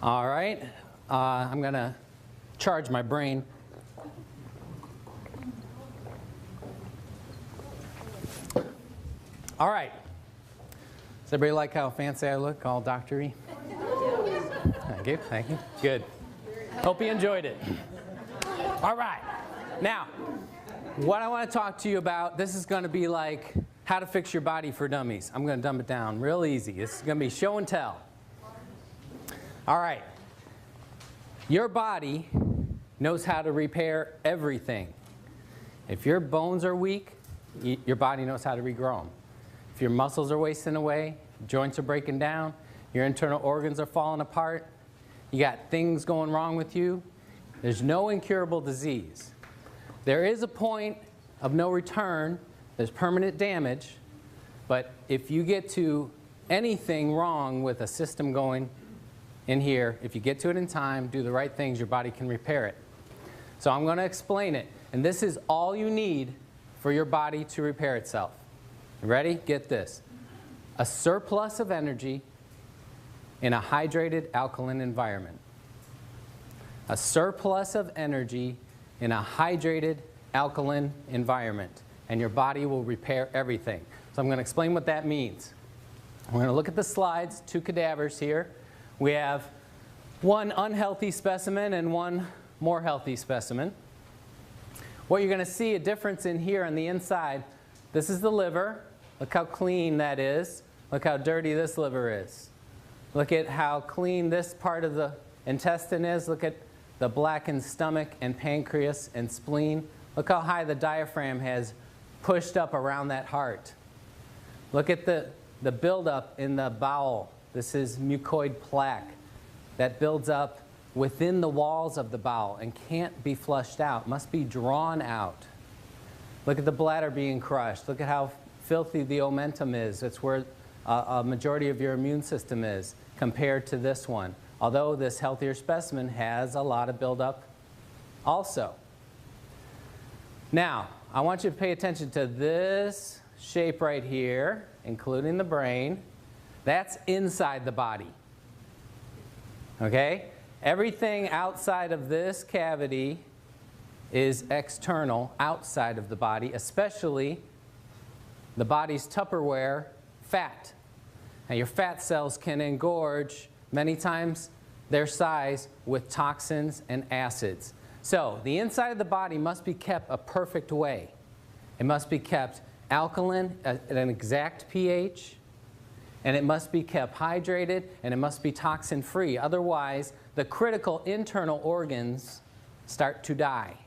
All right, I'm going to charge my brain. All right. Does everybody like how fancy I look, all doctor-y? Thank you, thank you. Good. Hope you enjoyed it. All right. Now, what I want to talk to you about, this is going to be like how to fix your body for dummies. I'm going to dumb it down real easy. This is going to be show and tell. All right. Your body knows how to repair everything. If your bones are weak, your body knows how to regrow them. If your muscles are wasting away, joints are breaking down, your internal organs are falling apart, you got things going wrong with you, there's no incurable disease. There is a point of no return, there's permanent damage, but if you get to anything wrong with a system going in here, if you get to it in time, do the right things, your body can repair it. So I'm going to explain it, and this is all you need for your body to repair itself. Ready? Get this. A surplus of energy in a hydrated alkaline environment. A surplus of energy in a hydrated alkaline environment. And your body will repair everything. So I'm going to explain what that means. We're going to look at the slides, 2 cadavers here. We have one unhealthy specimen and one more healthy specimen. What you're going to see a difference in here on the inside, this is the liver. Look how clean that is. Look how dirty this liver is. Look at how clean this part of the intestine is. Look at the blackened stomach and pancreas and spleen. Look how high the diaphragm has pushed up around that heart. Look at the buildup in the bowel. This is mucoid plaque that builds up within the walls of the bowel and can't be flushed out, must be drawn out. Look at the bladder being crushed. Look at how filthy the omentum is. It's where a majority of your immune system is compared to this one. Although this healthier specimen has a lot of buildup also. Now, I want you to pay attention to this shape right here, including the brain. That's inside the body. Okay? Everything outside of this cavity is external, outside of the body, especially the body's Tupperware, fat. Now your fat cells can engorge many times their size with toxins and acids. So the inside of the body must be kept a perfect way. It must be kept alkaline at an exact pH, and it must be kept hydrated, and it must be toxin-free. Otherwise, the critical internal organs start to die.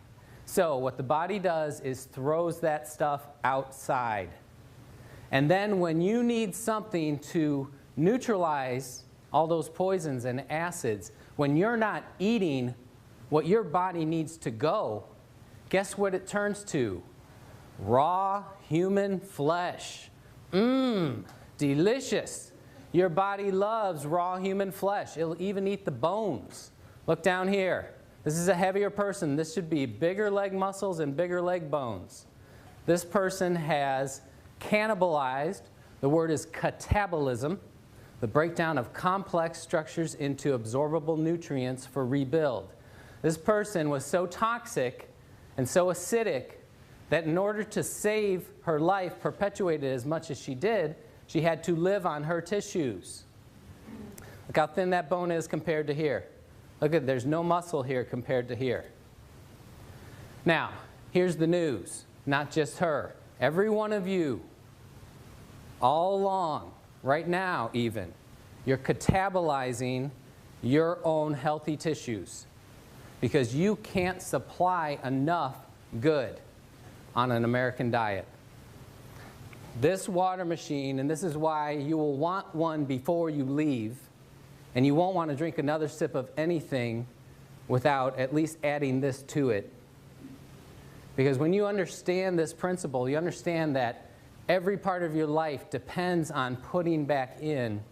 So what the body does is throws that stuff outside. And then when you need something to neutralize all those poisons and acids, when you're not eating what your body needs to go, guess what it turns to? Raw human flesh. Mmm, delicious. Your body loves raw human flesh. It'll even eat the bones. Look down here. This is a heavier person. This should be bigger leg muscles and bigger leg bones. This person has cannibalized, the word is catabolism, the breakdown of complex structures into absorbable nutrients for rebuild. This person was so toxic and so acidic that in order to save her life, perpetuated as much as she did, she had to live on her tissues. Look how thin that bone is compared to here. Look at, there's no muscle here compared to here. Now, here's the news. Not just her. Every one of you, all along, right now even, you're catabolizing your own healthy tissues because you can't supply enough good on an American diet. This water machine, and this is why you will want one before you leave, and you won't want to drink another sip of anything without at least adding this to it. Because when you understand this principle, you understand that every part of your life depends on putting back in,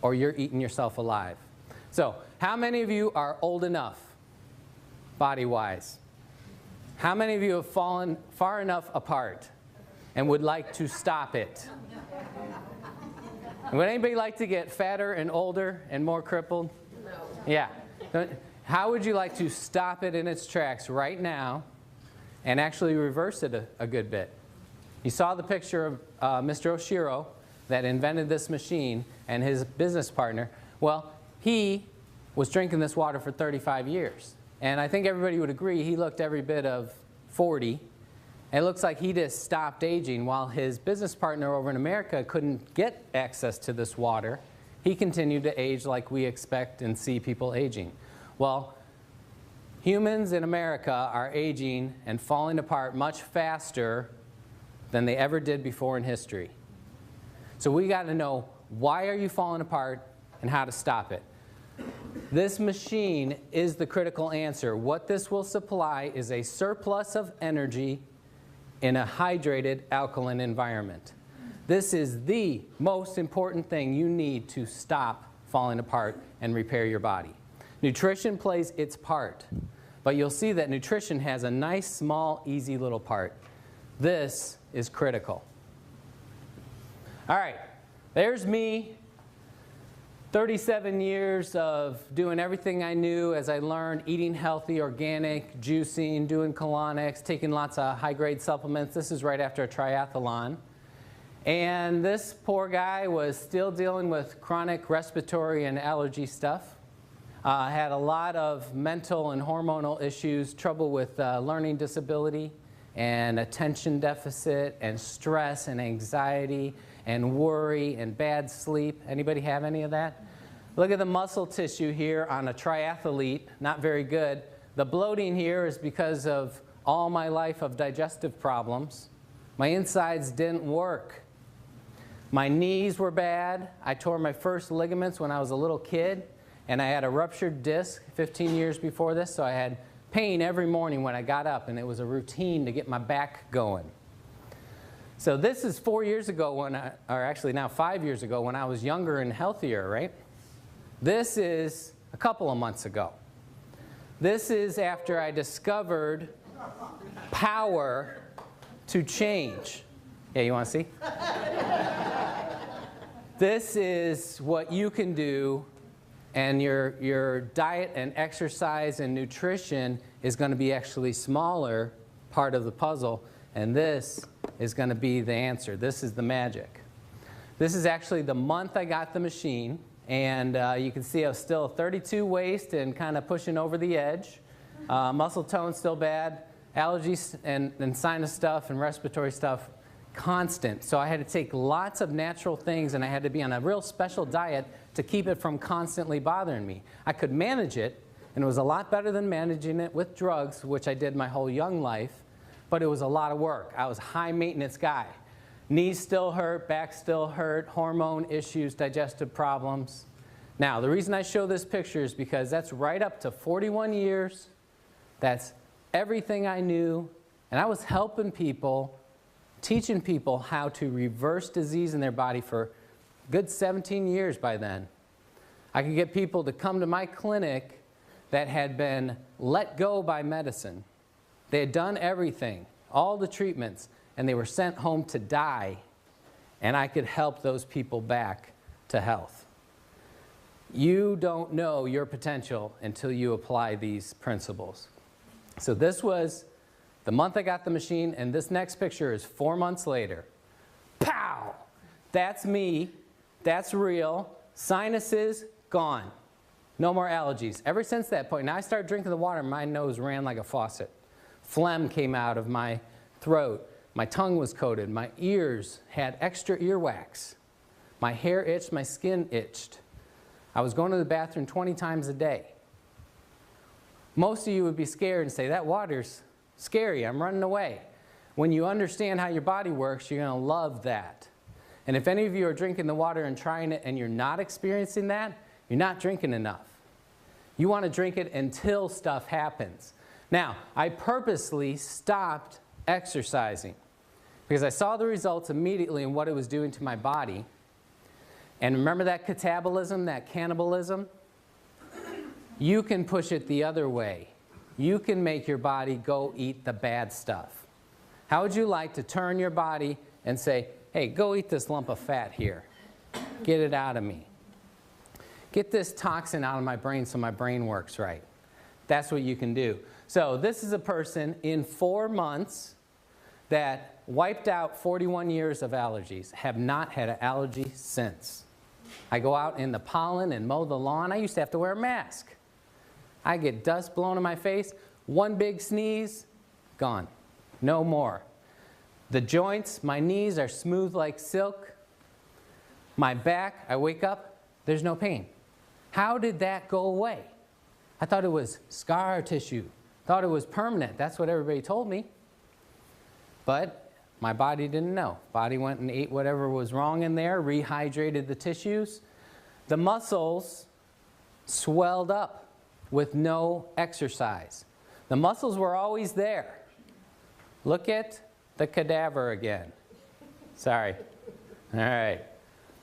or you're eating yourself alive. So, how many of you are old enough, body-wise? How many of you have fallen far enough apart and would like to stop it? Would anybody like to get fatter and older and more crippled? Yeah. How would you like to stop it in its tracks right now and actually reverse it a good bit? You saw the picture of Mr. Oshiro that invented this machine and his business partner. Well, he was drinking this water for 35 years. And I think everybody would agree he looked every bit of 40. And it looks like he just stopped aging while his business partner over in America couldn't get access to this water. He continued to age like we expect and see people aging. Well, humans in America are aging and falling apart much faster than they ever did before in history. So we got to know, why are you falling apart and how to stop it? This machine is the critical answer. What this will supply is a surplus of energy in a hydrated alkaline environment. This is the most important thing you need to stop falling apart and repair your body. Nutrition plays its part, but you'll see that nutrition has a nice, small, easy little part. This is critical. All right, there's me. 37 years of doing everything I knew as I learned, eating healthy, organic, juicing, doing colonics, taking lots of high-grade supplements. This is right after a triathlon. And this poor guy was still dealing with chronic respiratory and allergy stuff. Had a lot of mental and hormonal issues, trouble with learning disability and attention deficit and stress and anxiety and worry and bad sleep. Anybody have any of that? Look at the muscle tissue here on a triathlete, not very good. The bloating here is because of all my life of digestive problems. My insides didn't work. My knees were bad. I tore my first ligaments when I was a little kid, and I had a ruptured disc 15 years before this, so I had pain every morning when I got up, and it was a routine to get my back going. So this is 4 years ago when or actually now 5 years ago when I was younger and healthier, right? This is a couple of months ago. This is after I discovered power to change. Yeah, you want to see? This is what you can do, and your diet and exercise and nutrition is going to be actually smaller part of the puzzle, and this is going to be the answer. This is the magic. This is actually the month I got the machine, and you can see I was still 32 waist and kind of pushing over the edge. Muscle tone still bad. Allergies and sinus stuff and respiratory stuff constant. So I had to take lots of natural things, and I had to be on a real special diet to keep it from constantly bothering me. I could manage it, and it was a lot better than managing it with drugs, which I did my whole young life, but it was a lot of work. I was a high maintenance guy. Knees still hurt, back still hurt, hormone issues, digestive problems. Now, the reason I show this picture is because that's right up to 41 years. That's everything I knew, and I was helping people, teaching people how to reverse disease in their body for a good 17 years by then. I could get people to come to my clinic that had been let go by medicine. They had done everything, all the treatments, and they were sent home to die, and I could help those people back to health. You don't know your potential until you apply these principles. So this was the month I got the machine, and this next picture is 4 months later. Pow! That's me. That's real. Sinuses, gone. No more allergies. Ever since that point, now I started drinking the water, my nose ran like a faucet. Phlegm came out of my throat. My tongue was coated. My ears had extra earwax. My hair itched. My skin itched. I was going to the bathroom 20 times a day. Most of you would be scared and say, that water's scary. I'm running away. When you understand how your body works, you're going to love that. And if any of you are drinking the water and trying it and you're not experiencing that, you're not drinking enough. You want to drink it until stuff happens. Now, I purposely stopped exercising because I saw the results immediately in what it was doing to my body. And remember that catabolism, that cannibalism? You can push it the other way. You can make your body go eat the bad stuff. How would you like to turn your body and say, hey, go eat this lump of fat here. Get it out of me. Get this toxin out of my brain so my brain works right. That's what you can do. So this is a person in 4 months that wiped out 41 years of allergies, have not had an allergy since. I go out in the pollen and mow the lawn. I used to have to wear a mask. I get dust blown in my face, one big sneeze, gone. No more. The joints, my knees are smooth like silk. My back, I wake up, there's no pain. How did that go away? I thought it was scar tissue. Thought it was permanent. That's what everybody told me. But my body didn't know. Body went and ate whatever was wrong in there, rehydrated the tissues. The muscles swelled up with no exercise. The muscles were always there. Look at the cadaver again. Sorry. All right.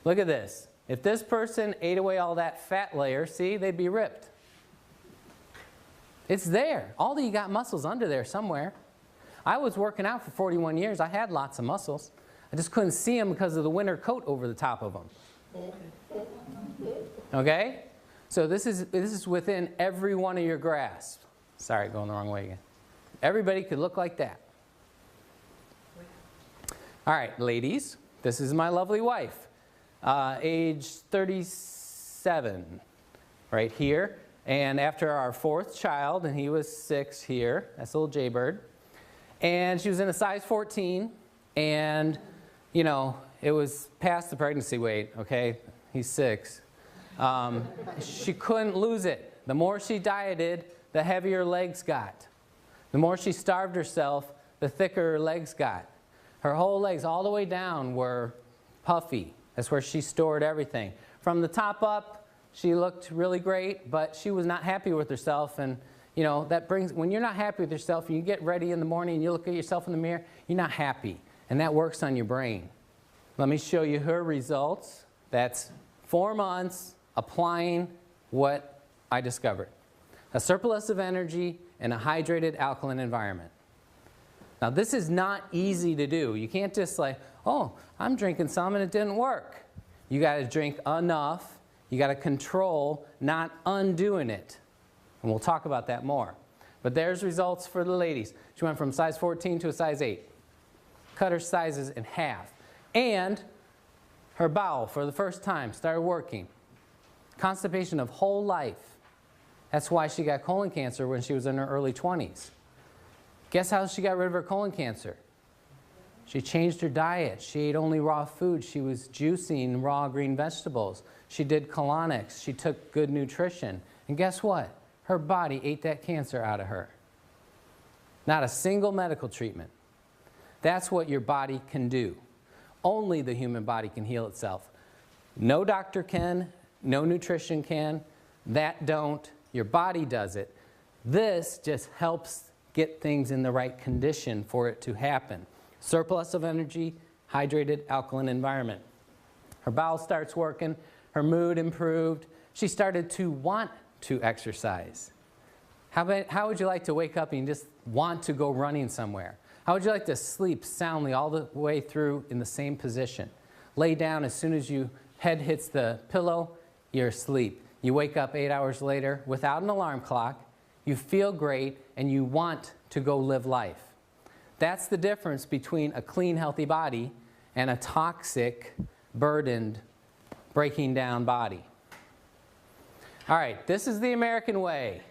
Look at this. If this person ate away all that fat layer, see, they'd be ripped. It's there. All of you got muscles under there somewhere. I was working out for 41 years. I had lots of muscles. I just couldn't see them because of the winter coat over the top of them. Okay? So this is within every one of your grasp. Sorry, going the wrong way again. Everybody could look like that. All right, ladies, this is my lovely wife. Age 37, right here. And after our 4th child, and he was 6 here, that's little Jaybird. And she was in a size 14, and, you know, it was past the pregnancy weight, okay? He's 6. She couldn't lose it. The more she dieted, the heavier her legs got. The more she starved herself, the thicker her legs got. Her whole legs, all the way down, were puffy. That's where she stored everything. From the top up, she looked really great, but she was not happy with herself. And, you know, that brings, when you're not happy with yourself, and you get ready in the morning and you look at yourself in the mirror, you're not happy. And that works on your brain. Let me show you her results. That's 4 months applying what I discovered. A surplus of energy in a hydrated alkaline environment. Now this is not easy to do. You can't just like, oh, I'm drinking some and it didn't work. You got to drink enough. You got to control, not undoing it. And we'll talk about that more. But there's results for the ladies. She went from size 14 to a size 8. Cut her sizes in half. And her bowel, for the first time, started working. Constipation of whole life. That's why she got colon cancer when she was in her early 20s. Guess how she got rid of her colon cancer? She changed her diet. She ate only raw food. She was juicing raw green vegetables. She did colonics. She took good nutrition. And guess what? Her body ate that cancer out of her. Not a single medical treatment. That's what your body can do. Only the human body can heal itself. No doctor can. No nutrition can. That don't. Your body does it. This just helps get things in the right condition for it to happen. Surplus of energy, hydrated, alkaline environment. Her bowel starts working. Her mood improved. She started to want to exercise. How would you like to wake up and just want to go running somewhere? How would you like to sleep soundly all the way through in the same position? Lay down as soon as your head hits the pillow, you're asleep. You wake up 8 hours later without an alarm clock. You feel great and you want to go live life. That's the difference between a clean, healthy body and a toxic, burdened, breaking down body. All right, this is the American way.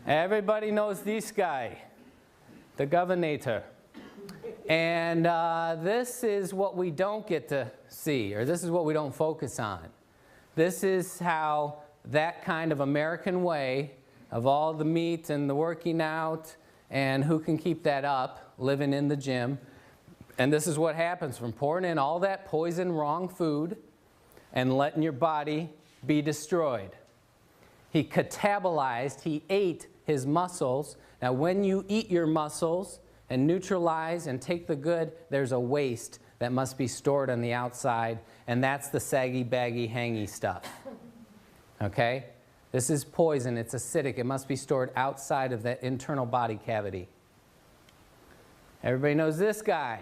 Everybody knows this guy, the governor. And this is what we don't get to see, or this is what we don't focus on. This is how that kind of American way of all the meat and the working out and who can keep that up, living in the gym. And this is what happens from pouring in all that poison, wrong food and letting your body be destroyed. He catabolized, he ate his muscles. Now when you eat your muscles and neutralize and take the good, there's a waste that must be stored on the outside, and that's the saggy, baggy, hangy stuff. Okay? This is poison, it's acidic, it must be stored outside of that internal body cavity. Everybody knows this guy.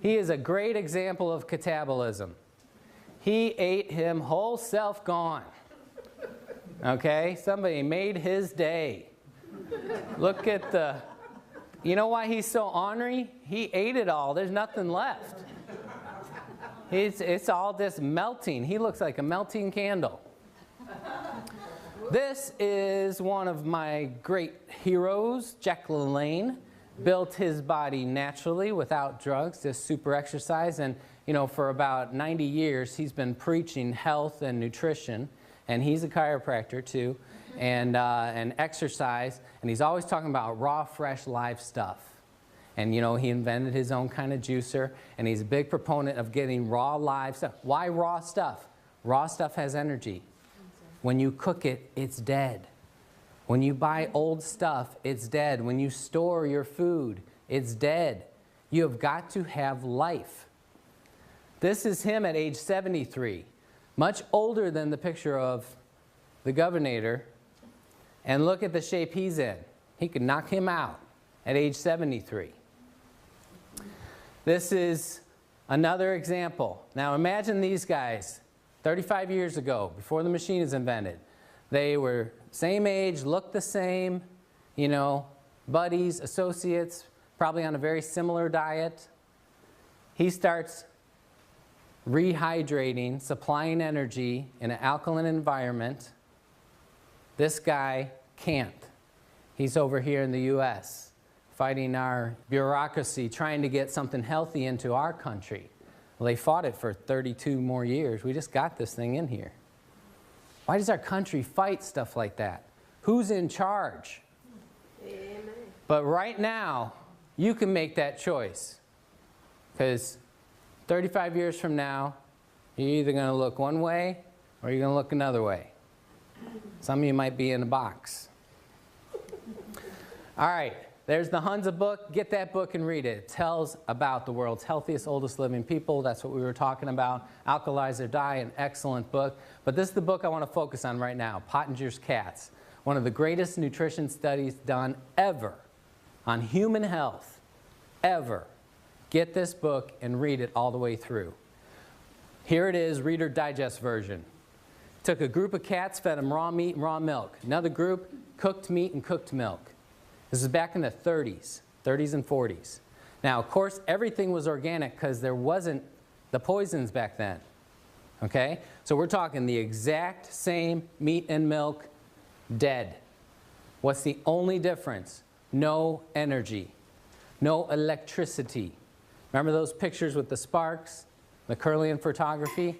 He is a great example of catabolism. He ate him whole self gone. Okay? Somebody made his day. Look at the... You know why he's so ornery? He ate it all. There's nothing left. It's all just melting. He looks like a melting candle. This is one of my great heroes, Jack LaLanne. Built his body naturally without drugs, just super exercise. And, you know, for about 90 years, he's been preaching health and nutrition. And he's a chiropractor, too, and exercise. And he's always talking about raw, fresh, live stuff. And, you know, he invented his own kind of juicer. And he's a big proponent of getting raw, live stuff. Why raw stuff? Raw stuff has energy. When you cook it, it's dead. When you buy old stuff, it's dead. When you store your food, it's dead. You have got to have life. This is him at age 73, much older than the picture of the governor. And look at the shape he's in. He could knock him out at age 73. This is another example. Now imagine these guys 35 years ago, before the machine is invented. They were same age, looked the same, you know, buddies, associates, probably on a very similar diet. He starts rehydrating, supplying energy in an alkaline environment. This guy can't. He's over here in the U.S. fighting our bureaucracy, trying to get something healthy into our country. Well, they fought it for 32 more years. We just got this thing in here. Why does our country fight stuff like that? Who's in charge? Amen. But right now, you can make that choice. Because 35 years from now, you're either going to look one way or you're going to look another way. Some of you might be in a box. All right, there's the Hunza book. Get that book and read it. It tells about the world's healthiest, oldest living people. That's what we were talking about. Alkalize or Die, an excellent book. But this is the book I want to focus on right now, Pottinger's Cats. One of the greatest nutrition studies done ever on human health, ever. Get this book and read it all the way through. Here it is, Reader Digest version. Took a group of cats, fed them raw meat and raw milk. Another group, cooked meat and cooked milk. This is back in the 30s and 40s. Now, of course, everything was organic because there wasn't the poisons back then. Okay? So we're talking the exact same meat and milk, dead. What's the only difference? No energy. No electricity. Remember those pictures with the sparks? Macurlian photography?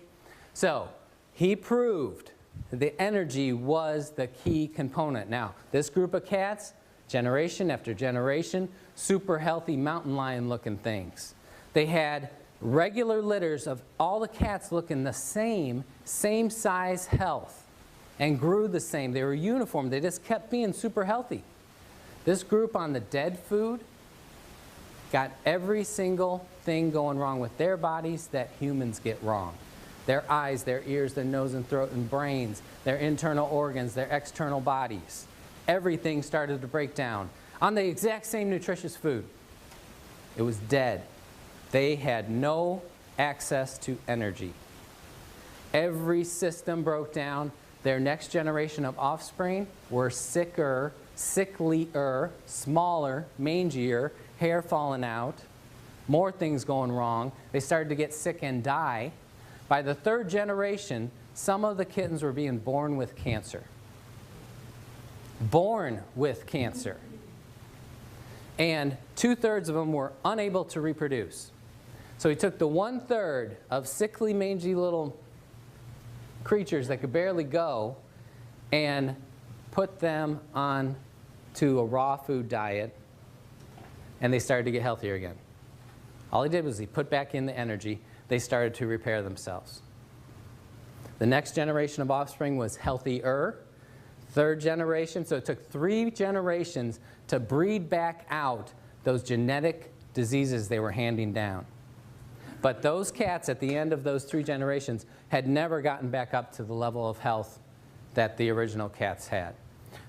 So, he proved that the energy was the key component. Now, this group of cats, generation after generation, super healthy mountain lion looking things. They had regular litters of all the cats looking the same size health and grew the same. They were uniform. They just kept being super healthy. This group on the dead food got every single thing going wrong with their bodies that humans get wrong. Their eyes, their ears, their nose and throat and brains, their internal organs, their external bodies. Everything started to break down on the exact same nutritious food. It was dead. They had no access to energy. Every system broke down. Their next generation of offspring were sicker, sicklier, smaller, mangier, hair falling out, more things going wrong. They started to get sick and die. By the third generation, some of the kittens were being born with cancer. Born with cancer. And 2/3 of them were unable to reproduce. So he took the 1/3 of sickly, mangy little creatures that could barely go and put them on to a raw food diet, and they started to get healthier again. All he did was he put back in the energy. They started to repair themselves. The next generation of offspring was healthier. Third generation, so it took 3 generations to breed back out those genetic diseases they were handing down. But those cats at the end of those 3 generations had never gotten back up to the level of health that the original cats had.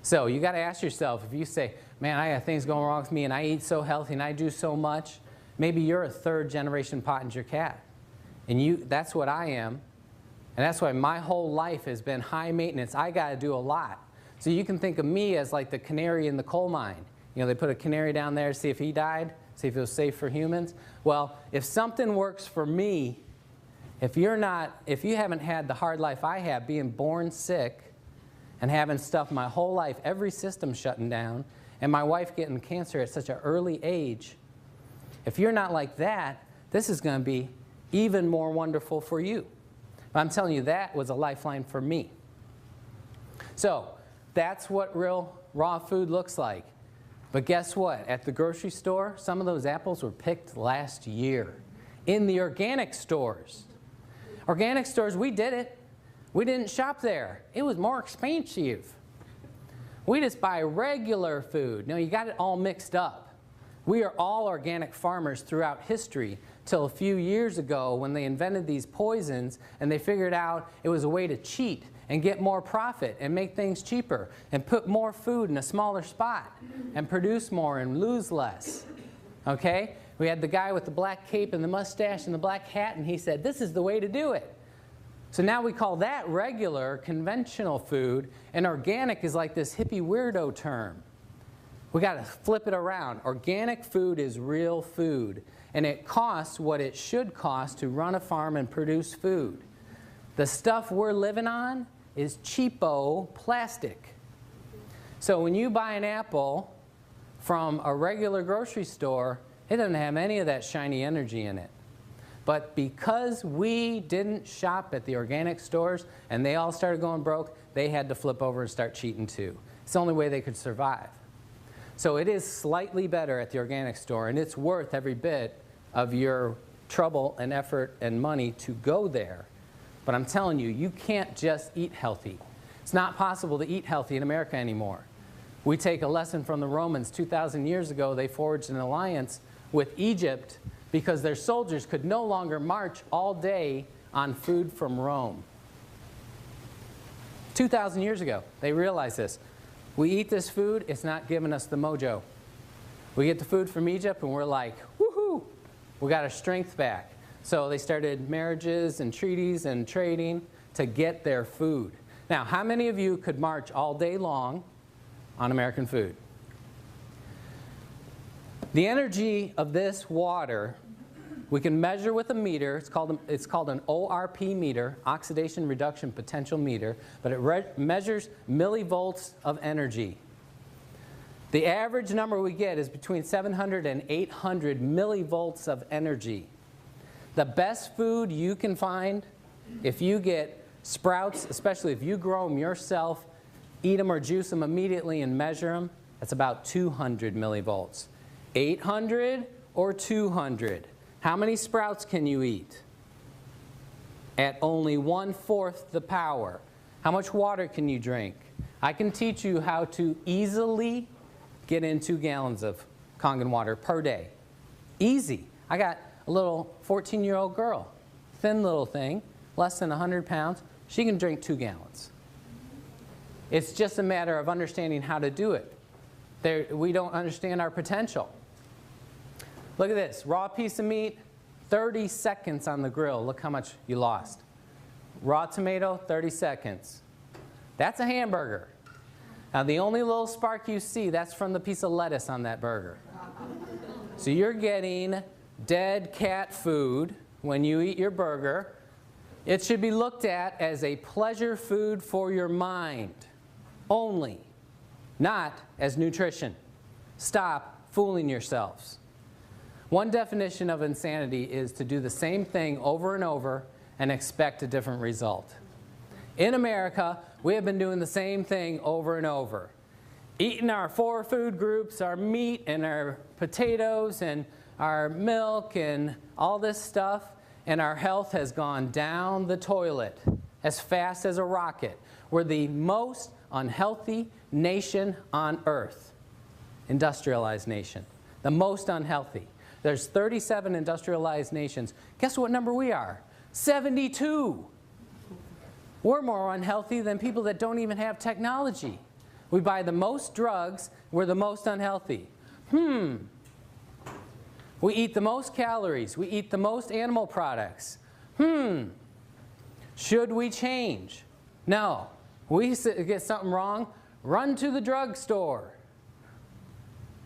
So you got to ask yourself, if you say, man, I have things going wrong with me and I eat so healthy and I do so much, maybe you're a 3rd generation Pottinger cat. And that's what I am. And that's why my whole life has been high maintenance. I got to do a lot. So you can think of me as like the canary in the coal mine. You know, they put a canary down there to see if he died, see if it was safe for humans. Well, if something works for me, if you haven't had the hard life I have, being born sick and having stuff my whole life, every system shutting down, and my wife getting cancer at such an early age, if you're not like that, this is going to be even more wonderful for you. But I'm telling you, that was a lifeline for me. So that's what real raw food looks like. But guess what? At the grocery store, some of those apples were picked last year. In the organic stores. Organic stores, we did it. We didn't shop there. It was more expensive. We just buy regular food. No, you got it all mixed up. We are all organic farmers throughout history till a few years ago when they invented these poisons and they figured out it was a way to cheat and get more profit and make things cheaper and put more food in a smaller spot and produce more and lose less. Okay? We had the guy with the black cape and the mustache and the black hat, and he said, this is the way to do it. So now we call that regular, conventional food, and organic is like this hippie weirdo term. We got to flip it around. Organic food is real food, and it costs what it should cost to run a farm and produce food. The stuff we're living on is cheapo plastic. So when you buy an apple from a regular grocery store, it doesn't have any of that shiny energy in it. But because we didn't shop at the organic stores and they all started going broke, they had to flip over and start cheating too. It's the only way they could survive. So it is slightly better at the organic store, and it's worth every bit of your trouble and effort and money to go there. But I'm telling you, you can't just eat healthy. It's not possible to eat healthy in America anymore. We take a lesson from the Romans 2,000 years ago. They forged an alliance with Egypt because their soldiers could no longer march all day on food from Rome. 2,000 years ago, they realized this. We eat this food, it's not giving us the mojo. We get the food from Egypt and we're like, woohoo, we got our strength back. So they started marriages and treaties and trading to get their food. Now, how many of you could march all day long on American food? The energy of this water, we can measure with a meter. It's called an ORP meter, oxidation reduction potential meter, but it measures millivolts of energy. The average number we get is between 700 and 800 millivolts of energy. The best food you can find, if you get sprouts, especially if you grow them yourself, eat them or juice them immediately and measure them, that's about 200 millivolts. 800 or 200? How many sprouts can you eat? At only 1/4 the power. How much water can you drink? I can teach you how to easily get in 2 gallons of Kangen water per day. Easy. I got a little 14-year-old girl, thin little thing, less than 100 pounds. She can drink 2 gallons. It's just a matter of understanding how to do it. We don't understand our potential. Look at this. Raw piece of meat, 30 seconds on the grill. Look how much you lost. Raw tomato, 30 seconds. That's a hamburger. Now, the only little spark you see, that's from the piece of lettuce on that burger. So you're getting dead cat food when you eat your burger. It should be looked at as a pleasure food for your mind only, not as nutrition. Stop fooling yourselves. One definition of insanity is to do the same thing over and over and expect a different result. In America, we have been doing the same thing over and over. Eating our 4 food groups, our meat and our potatoes and our milk and all this stuff, and our health has gone down the toilet as fast as a rocket. We're the most unhealthy nation on earth. Industrialized nation. The most unhealthy. There's 37 industrialized nations. Guess what number we are? 72. We're more unhealthy than people that don't even have technology. We buy the most drugs. We're the most unhealthy. We eat the most calories. We eat the most animal products. Should we change? No. We get something wrong, run to the drugstore.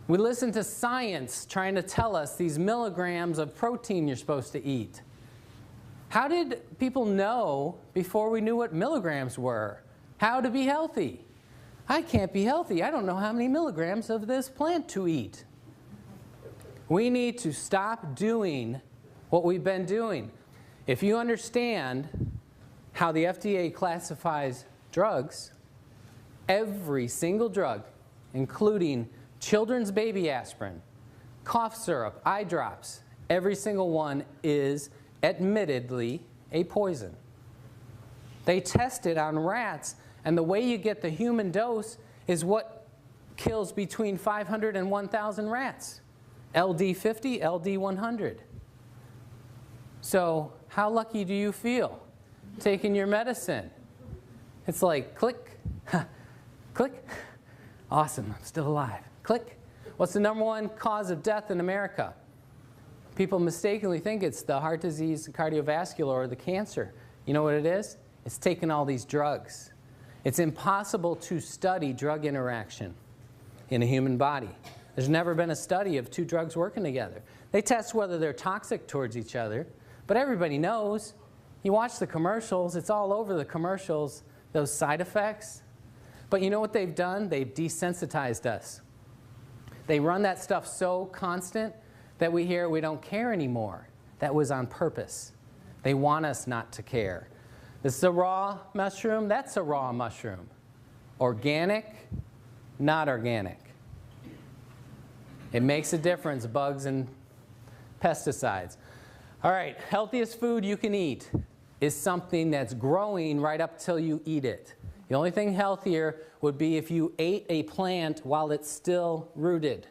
We listen to science trying to tell us these milligrams of protein you're supposed to eat. How did people know before we knew what milligrams were? How to be healthy? I can't be healthy. I don't know how many milligrams of this plant to eat. We need to stop doing what we've been doing. If you understand how the FDA classifies drugs, every single drug, including children's baby aspirin, cough syrup, eye drops, every single one is admittedly a poison. They test it on rats, and the way you get the human dose is what kills between 500 and 1,000 rats. LD50, LD100. So how lucky do you feel taking your medicine? It's like click, click, awesome, I'm still alive. Click. What's the #1 cause of death in America? People mistakenly think it's the heart disease, cardiovascular, or the cancer. You know what it is? It's taking all these drugs. It's impossible to study drug interaction in a human body. There's never been a study of 2 drugs working together. They test whether they're toxic towards each other, but everybody knows. You watch the commercials, it's all over the commercials, those side effects. But you know what they've done? They've desensitized us. They run that stuff so constant that we hear we don't care anymore. That was on purpose. They want us not to care. This is a raw mushroom, that's a raw mushroom. Organic, not organic. It makes a difference, bugs and pesticides. All right, healthiest food you can eat is something that's growing right up till you eat it. The only thing healthier would be if you ate a plant while it's still rooted.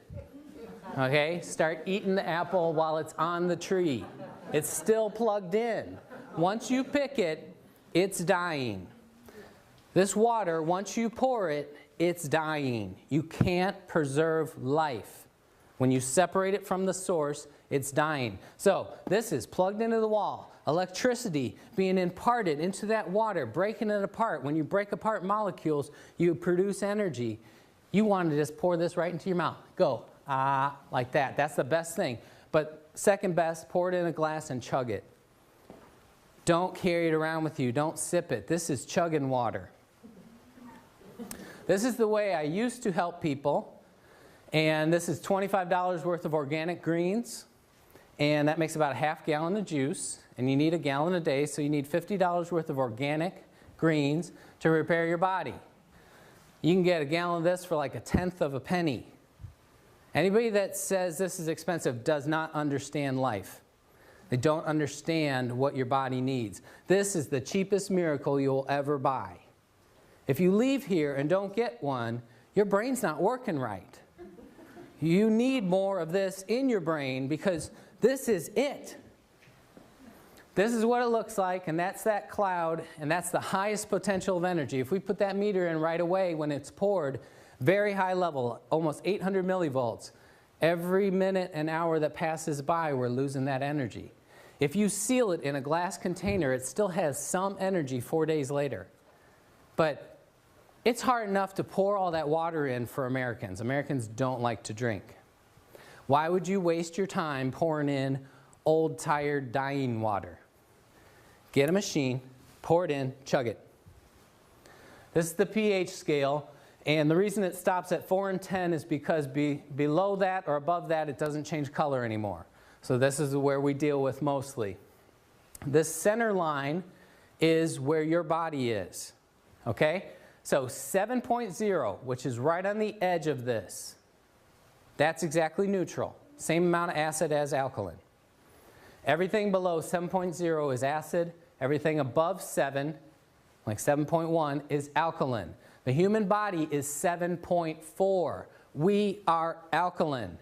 Okay, start eating the apple while it's on the tree. It's still plugged in. Once you pick it, it's dying. This water, once you pour it, it's dying. You can't preserve life. When you separate it from the source, it's dying. So this is plugged into the wall. Electricity being imparted into that water, breaking it apart. When you break apart molecules, you produce energy. You want to just pour this right into your mouth. Go, like that. That's the best thing. But second best, pour it in a glass and chug it. Don't carry it around with you. Don't sip it. This is chugging water. This is the way I used to help people. And this is $25 worth of organic greens. And that makes about a ½ gallon of juice. And you need a gallon a day, so you need $50 worth of organic greens to repair your body. You can get a gallon of this for like 1/10 of a penny. Anybody that says this is expensive does not understand life. They don't understand what your body needs. This is the cheapest miracle you'll ever buy. If you leave here and don't get one, your brain's not working right. You need more of this in your brain because this is it. This is what it looks like, and that's that cloud, and that's the highest potential of energy. If we put that meter in right away when it's poured, very high level, almost 800 millivolts. Every minute and hour that passes by, we're losing that energy. If you seal it in a glass container, it still has some energy 4 days later. But it's hard enough to pour all that water in for Americans. Americans don't like to drink. Why would you waste your time pouring in old, tired, dying water? Get a machine, pour it in, chug it. This is the pH scale, and the reason it stops at 4 and 10 is because below that or above that, it doesn't change color anymore. So this is where we deal with mostly. This center line is where your body is, okay? So 7.0, which is right on the edge of this, that's exactly neutral. Same amount of acid as alkaline. Everything below 7.0 is acid. Everything above 7, like 7.1, is alkaline. The human body is 7.4. We are alkaline.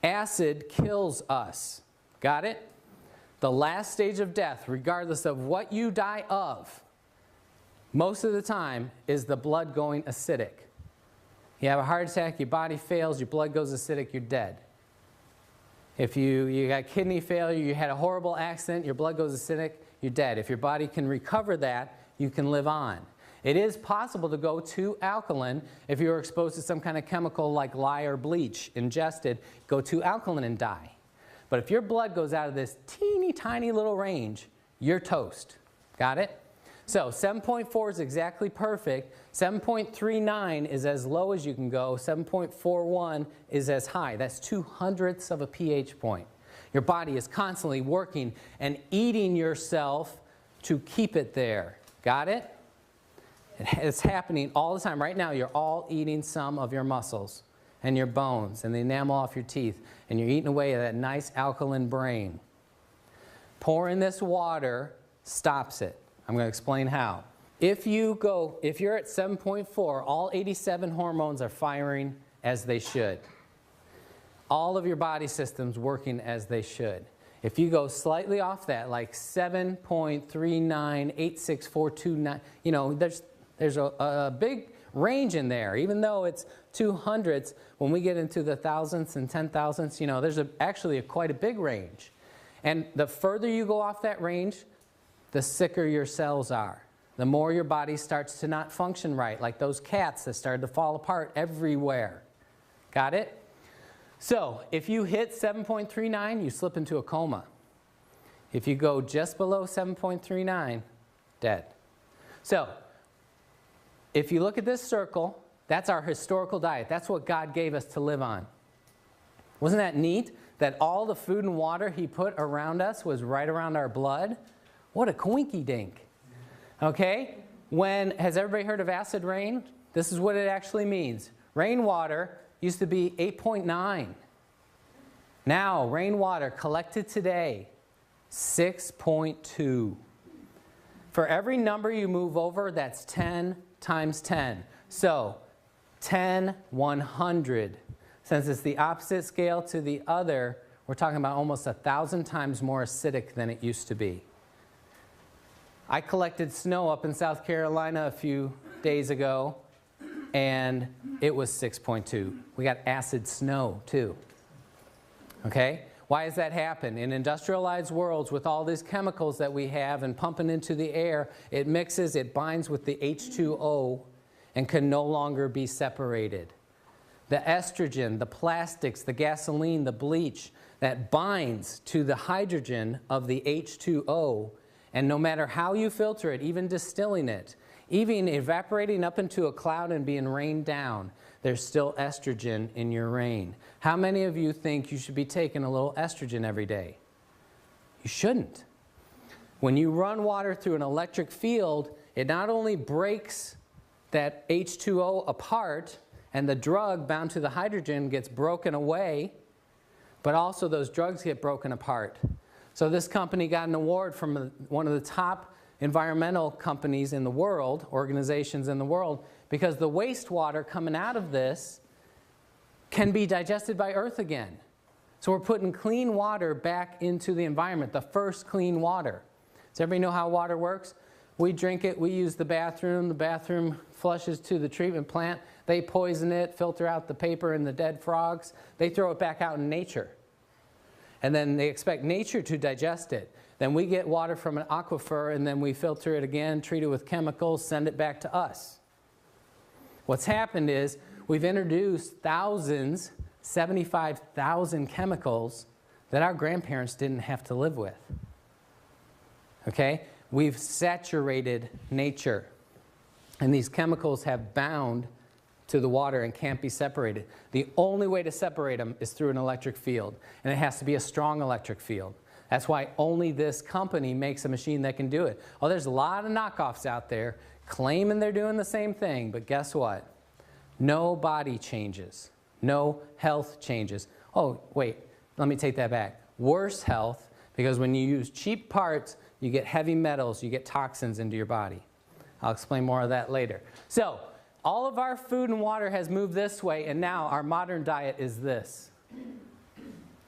Acid kills us. Got it? The last stage of death, regardless of what you die of, most of the time is the blood going acidic. You have a heart attack, your body fails, your blood goes acidic, you're dead. If you got kidney failure, you had a horrible accident, your blood goes acidic, you're dead. If your body can recover that, you can live on. It is possible to go too alkaline if you're exposed to some kind of chemical like lye or bleach ingested, go too alkaline and die. But if your blood goes out of this teeny tiny little range, you're toast. Got it? So 7.4 is exactly perfect. 7.39 is as low as you can go. 7.41 is as high. That's 2/100ths of a pH point. Your body is constantly working and eating yourself to keep it there. Got it? It's happening all the time. Right now, you're all eating some of your muscles and your bones and the enamel off your teeth, and you're eating away at that nice alkaline brain. Pouring this water stops it. I'm going to explain how. If you're at 7.4, all 87 hormones are firing as they should. All of your body systems working as they should. If you go slightly off that, like 7.39, 86429, you know, there's a big range in there. Even though it's 2/100ths, when we get into the thousandths and 10,000ths, you know, there's actually quite a big range. And the further you go off that range, the sicker your cells are. The more your body starts to not function right, like those cats that started to fall apart everywhere. Got it? So if you hit 7.39, you slip into a coma. If you go just below 7.39, dead. So if you look at this circle, that's our historical diet. That's what God gave us to live on. Wasn't that neat? That all the food and water He put around us was right around our blood? What a coinky-dink. Okay? Has everybody heard of acid rain? This is what it actually means. Rainwater used to be 8.9. Now, rainwater collected today, 6.2. For every number you move over, that's 10 times 10. So 10, 100. Since it's the opposite scale to the other, we're talking about almost 1,000 times more acidic than it used to be. I collected snow up in South Carolina a few days ago, and it was 6.2. We got acid snow too. Okay? Why does that happen? In industrialized worlds, with all these chemicals that we have and pumping into the air, it mixes, it binds with the H2O and can no longer be separated. The estrogen, the plastics, the gasoline, the bleach, that binds to the hydrogen of the H2O, and no matter how you filter it, even distilling it, even evaporating up into a cloud and being rained down, there's still estrogen in your rain. How many of you think you should be taking a little estrogen every day? You shouldn't. When you run water through an electric field, it not only breaks that H2O apart and the drug bound to the hydrogen gets broken away, but also those drugs get broken apart. So this company got an award from one of the top environmental companies in the world, organizations in the world, because the wastewater coming out of this can be digested by Earth again. So we're putting clean water back into the environment, the first clean water. Does everybody know how water works? We drink it, we use the bathroom flushes to the treatment plant, they poison it, filter out the paper and the dead frogs, they throw it back out in nature. And then they expect nature to digest it. Then we get water from an aquifer and then we filter it again, treat it with chemicals, send it back to us. What's happened is we've introduced thousands, 75,000 chemicals that our grandparents didn't have to live with. Okay? We've saturated nature. And these chemicals have bound to the water and can't be separated. The only way to separate them is through an electric field. And it has to be a strong electric field. That's why only this company makes a machine that can do it. Oh, there's a lot of knockoffs out there claiming they're doing the same thing, but guess what? No body changes. No health changes. Oh, wait, let me take that back. Worse health, because when you use cheap parts, you get heavy metals, you get toxins into your body. I'll explain more of that later. So, all of our food and water has moved this way, and now our modern diet is this.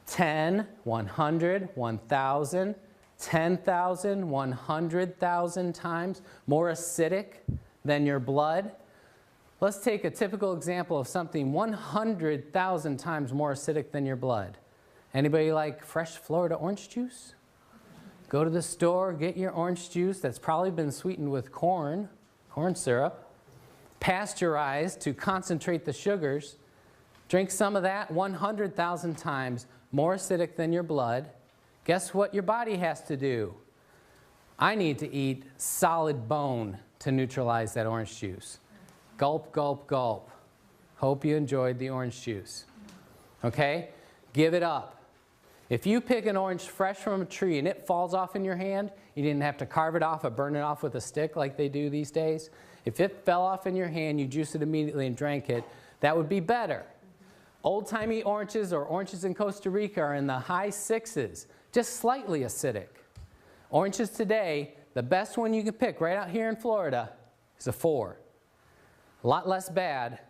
10, 100, 1,000, 10,000, 100,000 times more acidic than your blood. Let's take a typical example of something 100,000 times more acidic than your blood. Anybody like fresh Florida orange juice? Go to the store, get your orange juice that's probably been sweetened with corn syrup, pasteurized to concentrate the sugars. Drink some of that, 100,000 times more acidic than your blood. Guess what your body has to do? I need to eat solid bone to neutralize that orange juice. Gulp, gulp, gulp. Hope you enjoyed the orange juice. Okay? Give it up. If you pick an orange fresh from a tree and it falls off in your hand, you didn't have to carve it off or burn it off with a stick like they do these days. If it fell off in your hand, you juice it immediately and drank it, that would be better. Old-timey oranges or oranges in Costa Rica are in the high 6s, just slightly acidic. Oranges today, the best one you can pick right out here in Florida is a 4. A lot less bad,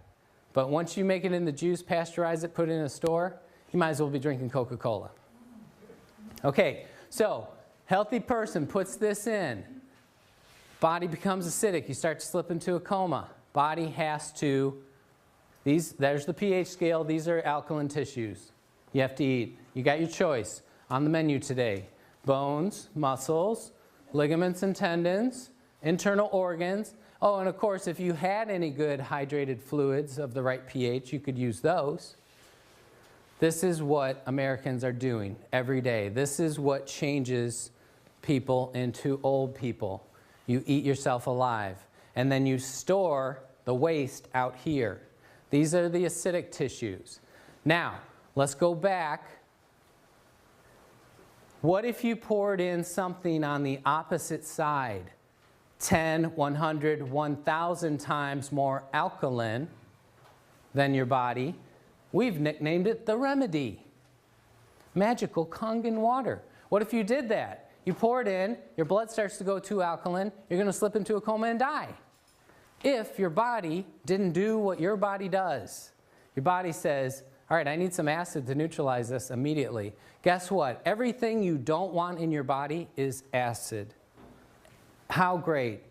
but once you make it in the juice, pasteurize it, put it in a store, you might as well be drinking Coca-Cola. Okay, so healthy person puts this in. Body becomes acidic. You start to slip into a coma. Body has to, there's the pH scale. These are alkaline tissues you have to eat. You got your choice on the menu today. Bones, muscles, ligaments and tendons, internal organs. Oh, and of course, if you had any good hydrated fluids of the right pH, you could use those. This is what Americans are doing every day. This is what changes people into old people. You eat yourself alive, and then you store the waste out here. These are the acidic tissues. Now, let's go back. What if you poured in something on the opposite side? 10, 100, 1,000 times more alkaline than your body. We've nicknamed it the remedy. Magical Kangen water. What if you did that? You pour it in, your blood starts to go too alkaline, you're going to slip into a coma and die. If your body didn't do what your body does. Your body says, all right, I need some acid to neutralize this immediately. Guess what? Everything you don't want in your body is acid. How great.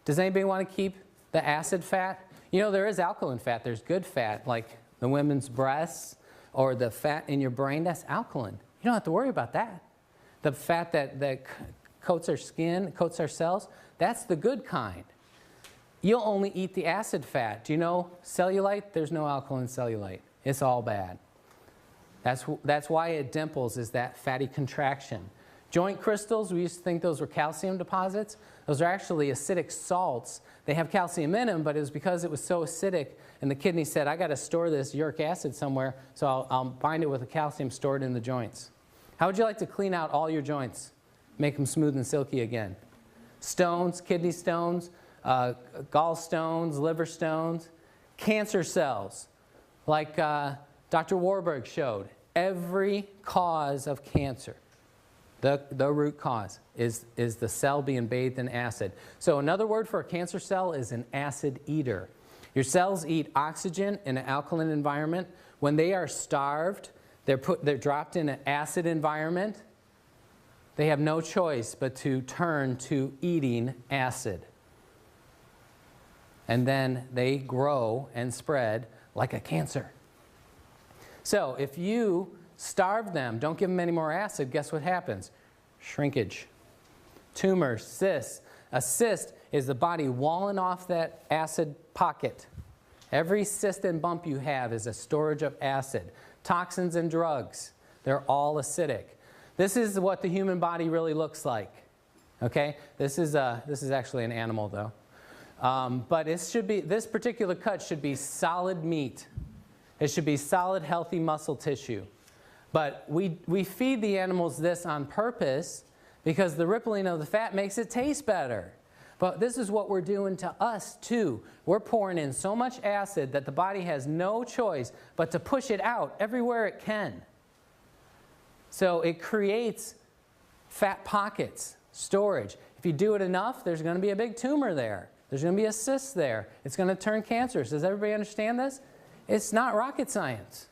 Does anybody want to keep the acid fat? You know, there is alkaline fat. There's good fat, like the women's breasts or the fat in your brain. That's alkaline. You don't have to worry about that. The fat that coats our skin, coats our cells, that's the good kind. You'll only eat the acid fat. Do you know cellulite? There's no alkaline cellulite. It's all bad. That's why it dimples, is that fatty contraction. Joint crystals, we used to think those were calcium deposits. Those are actually acidic salts. They have calcium in them, but it was because it was so acidic, and the kidney said, I got to store this uric acid somewhere, so I'll bind it with the calcium stored in the joints. How would you like to clean out all your joints? Make them smooth and silky again. Stones, kidney stones, gallstones, liver stones, cancer cells, like Dr. Warburg showed. Every cause of cancer, the root cause, is the cell being bathed in acid. So another word for a cancer cell is an acid eater. Your cells eat oxygen in an alkaline environment. When they are starved, they're dropped in an acid environment. They have no choice but to turn to eating acid. And then they grow and spread like a cancer. So if you starve them, don't give them any more acid, guess what happens? Shrinkage. Tumors, cysts. A cyst is the body walling off that acid pocket. Every cyst and bump you have is a storage of acid. Toxins and drugs, they're all acidic. This is what the human body really looks like. Okay? This is actually an animal, though. But this particular cut should be solid meat. It should be solid, healthy muscle tissue. But we feed the animals this on purpose because the rippling of the fat makes it taste better. But this is what we're doing to us, too. We're pouring in so much acid that the body has no choice but to push it out everywhere it can. So it creates fat pockets, storage. If you do it enough, there's going to be a big tumor there. There's going to be a cyst there. It's going to turn cancerous. Does everybody understand this? It's not rocket science.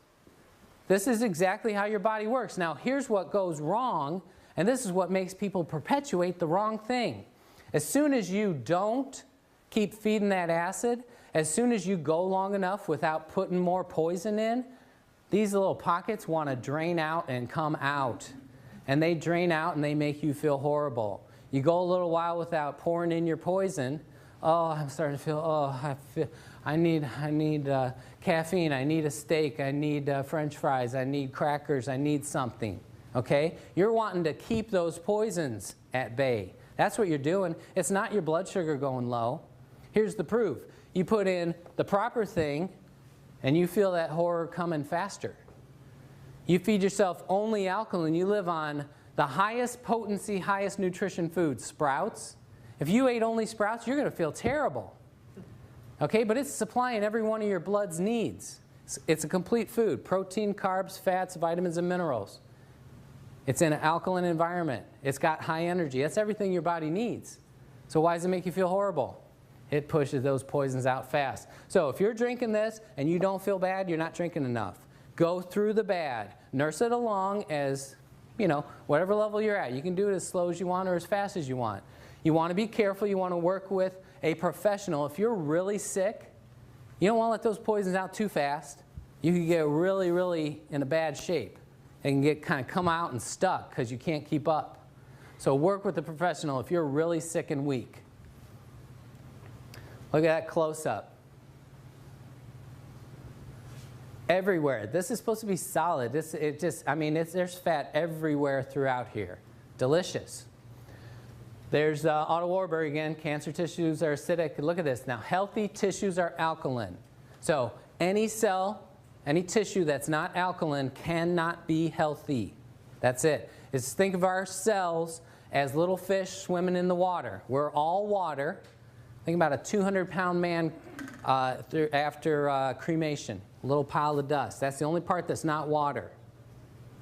This is exactly how your body works. Now, here's what goes wrong, and this is what makes people perpetuate the wrong thing. As soon as you don't keep feeding that acid, as soon as you go long enough without putting more poison in, these little pockets want to drain out and come out. and they drain out and they make you feel horrible. You go a little while without pouring in your poison. Oh, I'm starting to feel, I need caffeine, I need a steak, I need French fries, I need crackers, I need something. Okay? You're wanting to keep those poisons at bay. That's what you're doing. It's not your blood sugar going low. Here's the proof. You put in the proper thing, and you feel that horror coming faster. You feed yourself only alkaline. You live on the highest potency, highest nutrition food, sprouts. If you ate only sprouts, you're going to feel terrible. Okay, but it's supplying every one of your blood's needs. It's a complete food. Protein, carbs, fats, vitamins, and minerals. It's in an alkaline environment. It's got high energy. That's everything your body needs. So why does it make you feel horrible? It pushes those poisons out fast. So if you're drinking this and you don't feel bad, you're not drinking enough. Go through the bad. Nurse it along as, whatever level you're at. You can do it as slow as you want or as fast as you want. You want to be careful. You want to work with a professional. If you're really sick, you don't want to let those poisons out too fast. You can get really, really in a bad shape. It can get kind of come out and stuck because you can't keep up. So work with a professional if you're really sick and weak. Look at that close-up. Everywhere. This is supposed to be solid. There's fat everywhere throughout here. Delicious. There's Otto Warburg again. Cancer tissues are acidic. Look at this. Now, healthy tissues are alkaline. So any cell, any tissue that's not alkaline cannot be healthy. That's it. Just think of our cells as little fish swimming in the water. We're all water. Think about a 200-pound man after cremation. A little pile of dust. That's the only part that's not water.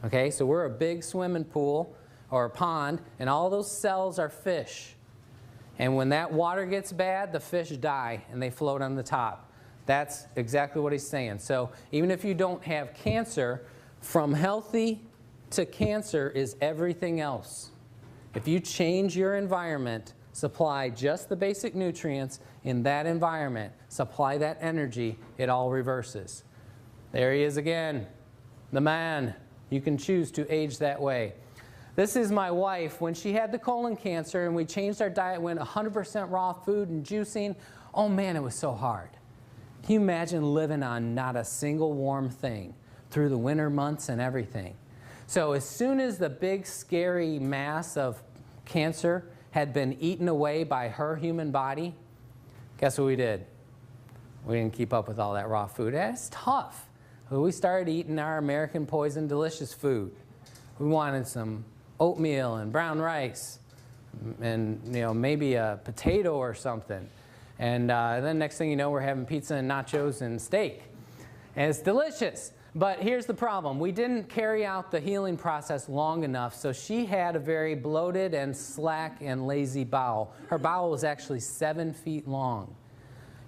Okay, so we're a big swimming pool or a pond, and all those cells are fish. And when that water gets bad, the fish die, and they float on the top. That's exactly what he's saying. So even if you don't have cancer, from healthy to cancer is everything else. If you change your environment, supply just the basic nutrients in that environment, supply that energy, it all reverses. There he is again, the man. You can choose to age that way. This is my wife. When she had the colon cancer and we changed our diet, went 100% raw food and juicing, oh man, it was so hard. Can you imagine living on not a single warm thing through the winter months and everything? So as soon as the big scary mass of cancer had been eaten away by her human body, guess what we did? We didn't keep up with all that raw food. That's tough. We started eating our American poison delicious food. We wanted some oatmeal and brown rice and maybe a potato or something. And then next thing you know, we're having pizza and nachos and steak. And it's delicious. But here's the problem. We didn't carry out the healing process long enough, so she had a very bloated and slack and lazy bowel. Her bowel was actually 7 feet long.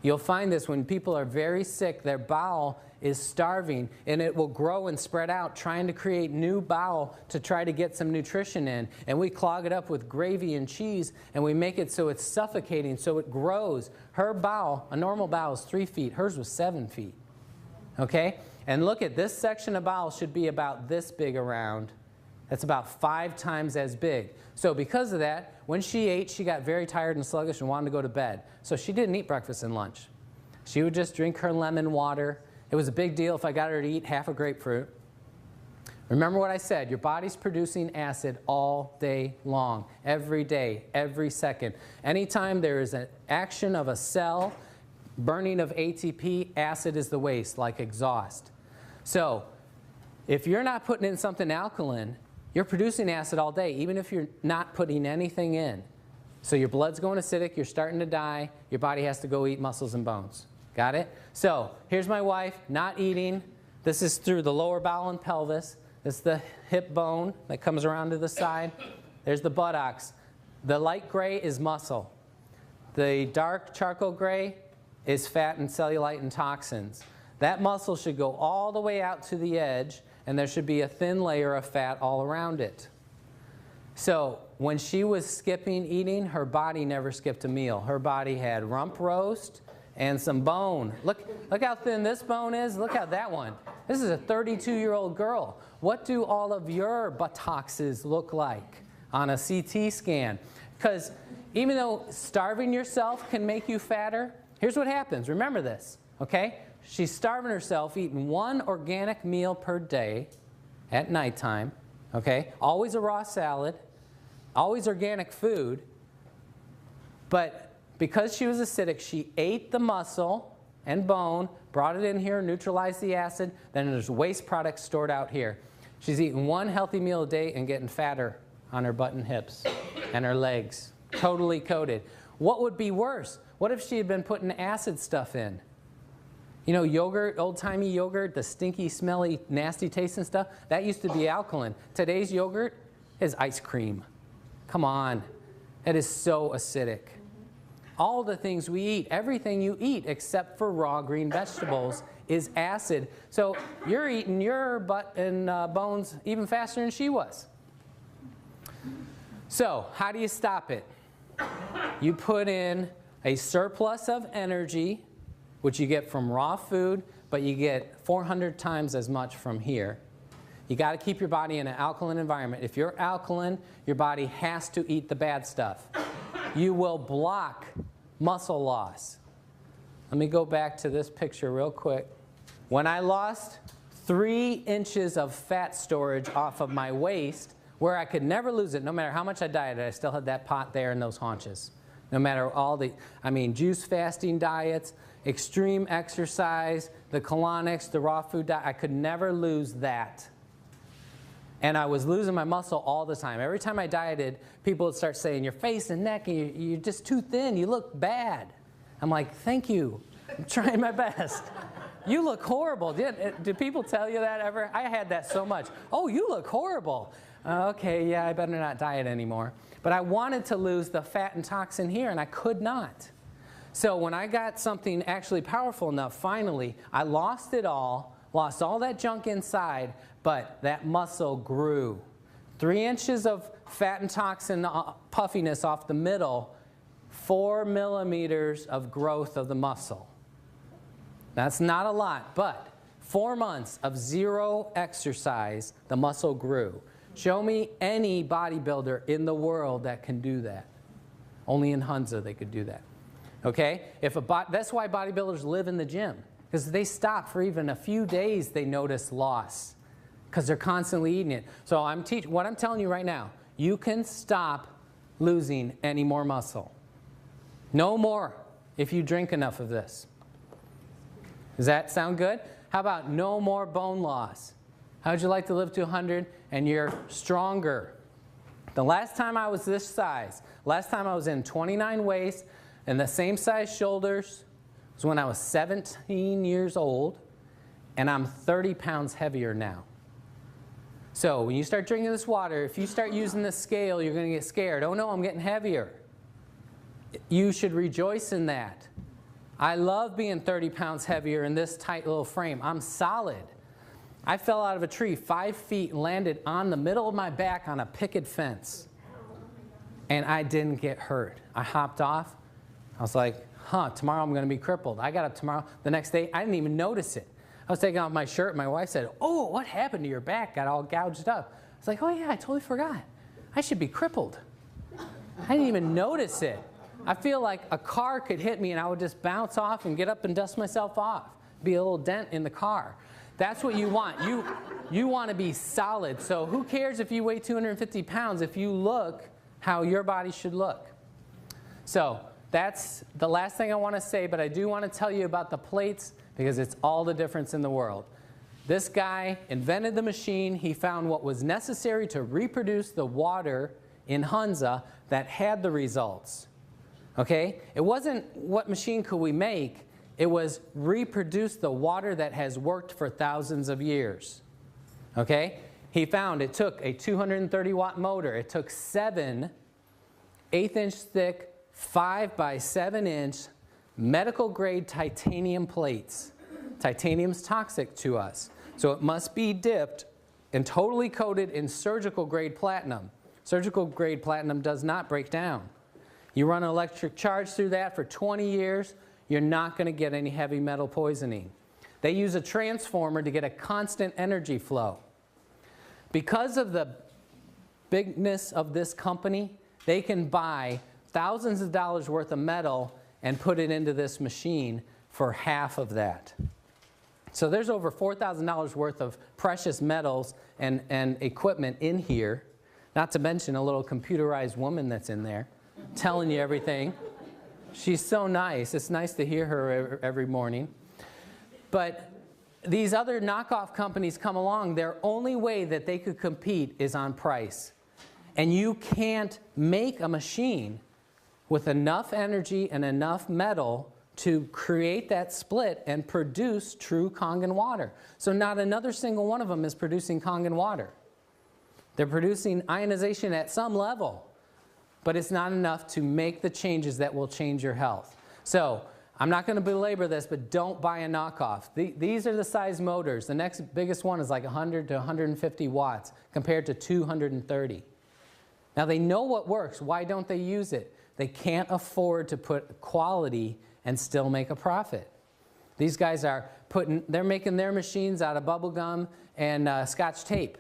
You'll find this when people are very sick, their bowel is starving, and it will grow and spread out, trying to create new bowel to try to get some nutrition in. And we clog it up with gravy and cheese, and we make it so it's suffocating, so it grows. Her bowel, a normal bowel is 3 feet. Hers was 7 feet. Okay? And look at this section of bowel should be about this big around. That's about 5 times as big. So because of that, when she ate, she got very tired and sluggish and wanted to go to bed. So she didn't eat breakfast and lunch. She would just drink her lemon water. It was a big deal if I got her to eat half a grapefruit. Remember what I said, your body's producing acid all day long, every day, every second. Anytime there is an action of a cell, burning of ATP, acid is the waste, like exhaust. So if you're not putting in something alkaline, you're producing acid all day, even if you're not putting anything in. So your blood's going acidic, you're starting to die, your body has to go eat muscles and bones. Got it? So here's my wife, not eating. This is through the lower bowel and pelvis. This is the hip bone that comes around to the side. There's the buttocks. The light gray is muscle. The dark charcoal gray is fat and cellulite and toxins. That muscle should go all the way out to the edge, and there should be a thin layer of fat all around it. So when she was skipping eating, her body never skipped a meal. Her body had rump roast and some bone. Look how thin this bone is. Look how that one. This is a 32-year-old girl. What do all of your buttocks look like on a CT scan? Because even though starving yourself can make you fatter, here's what happens. Remember this, okay? She's starving herself, eating 1 organic meal per day at nighttime, okay? Always a raw salad, always organic food. But because she was acidic, she ate the muscle and bone, brought it in here, neutralized the acid, then there's waste products stored out here. She's eating 1 healthy meal a day and getting fatter on her butt and hips and her legs, totally coated. What would be worse? What if she had been putting acid stuff in? You know, yogurt, old-timey yogurt, the stinky, smelly, nasty tasting stuff, that used to be alkaline. Today's yogurt is ice cream. Come on. It is so acidic. All the things we eat, everything you eat except for raw green vegetables is acid. So you're eating your butt and bones even faster than she was. So how do you stop it? You put in a surplus of energy, which you get from raw food, but you get 400 times as much from here. You got to keep your body in an alkaline environment. If you're alkaline, your body has to eat the bad stuff. You will block muscle loss. Let me go back to this picture real quick. When I lost 3 inches of fat storage off of my waist, where I could never lose it, no matter how much I dieted, I still had that pot there in those haunches. No matter all the, juice fasting diets, extreme exercise, the colonics, the raw food diet, I could never lose that. And I was losing my muscle all the time. Every time I dieted, people would start saying, your face and neck, you're just too thin, you look bad. I'm like, thank you, I'm trying my best. You look horrible. Did people tell you that ever? I had that so much. Oh, you look horrible. Okay, yeah, I better not diet anymore. But I wanted to lose the fat and toxin here, and I could not. So when I got something actually powerful enough, finally, I lost it all, lost all that junk inside, but that muscle grew. 3 inches of fat and toxin puffiness off the middle, 4 millimeters of growth of the muscle. That's not a lot, but 4 months of 0 exercise, the muscle grew. Show me any bodybuilder in the world that can do that. Only in Hunza they could do that. Okay? That's why bodybuilders live in the gym. Because if they stop for even a few days, they notice loss. Because they're constantly eating it. So what I'm telling you right now, you can stop losing any more muscle. No more if you drink enough of this. Does that sound good? How about no more bone loss? How would you like to live to 100 and you're stronger? The last time I was this size, last time I was in 29 waist and the same size shoulders was when I was 17 years old, and I'm 30 pounds heavier now. So when you start drinking this water, if you start using the scale, you're going to get scared. Oh no, I'm getting heavier. You should rejoice in that. I love being 30 pounds heavier in this tight little frame. I'm solid. I fell out of a tree 5 feet and landed on the middle of my back on a picket fence. And I didn't get hurt. I hopped off. I was like, tomorrow I'm going to be crippled. I got up tomorrow. The next day, I didn't even notice it. I was taking off my shirt. My wife said, oh, what happened to your back? Got all gouged up. I was like, oh yeah, I totally forgot. I should be crippled. I didn't even notice it. I feel like a car could hit me and I would just bounce off and get up and dust myself off. Be a little dent in the car. That's what you want. You want to be solid. So who cares if you weigh 250 pounds if you look how your body should look? So that's the last thing I want to say, but I do want to tell you about the plates because it's all the difference in the world. This guy invented the machine. He found what was necessary to reproduce the water in Hunza that had the results. Okay? It wasn't what machine could we make. It was reproduce the water that has worked for thousands of years. Okay? He found it took a 230-watt motor. It took 7 1/8-inch thick, 5 by 7-inch medical-grade titanium plates. Titanium's toxic to us. So it must be dipped and totally coated in surgical-grade platinum. Surgical-grade platinum does not break down. You run an electric charge through that for 20 years, you're not going to get any heavy metal poisoning. They use a transformer to get a constant energy flow. Because of the bigness of this company, they can buy thousands of dollars worth of metal and put it into this machine for half of that. So there's over $4,000 worth of precious metals and equipment in here, not to mention a little computerized woman that's in there telling you everything. She's so nice. It's nice to hear her every morning. But these other knockoff companies come along, their only way that they could compete is on price. And you can't make a machine with enough energy and enough metal to create that split and produce true Kangen water. So not another single one of them is producing Kangen water. They're producing ionization at some level, but it's not enough to make the changes that will change your health. So I'm not going to belabor this, but don't buy a knockoff. These are the size motors. The next biggest one is like 100 to 150 watts compared to 230. Now they know what works. Why don't they use it? They can't afford to put quality and still make a profit. These guys are they're making their machines out of bubble gum and Scotch tape.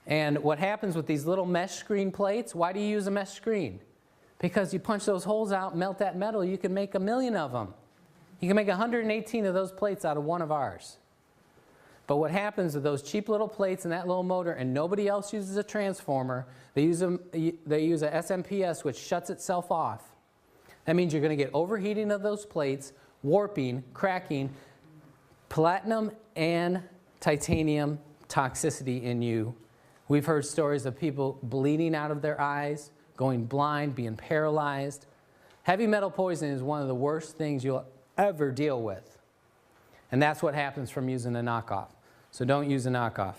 And what happens with these little mesh screen plates, why do you use a mesh screen? Because you punch those holes out, melt that metal, you can make 1,000,000 of them. You can make 118 of those plates out of one of ours. But what happens with those cheap little plates and that little motor, and nobody else uses a transformer, they use a SMPS which shuts itself off. That means you're going to get overheating of those plates, warping, cracking, platinum and titanium toxicity in you. We've heard stories of people bleeding out of their eyes, going blind, being paralyzed. Heavy metal poisoning is one of the worst things you'll ever deal with. And that's what happens from using a knockoff. So don't use a knockoff.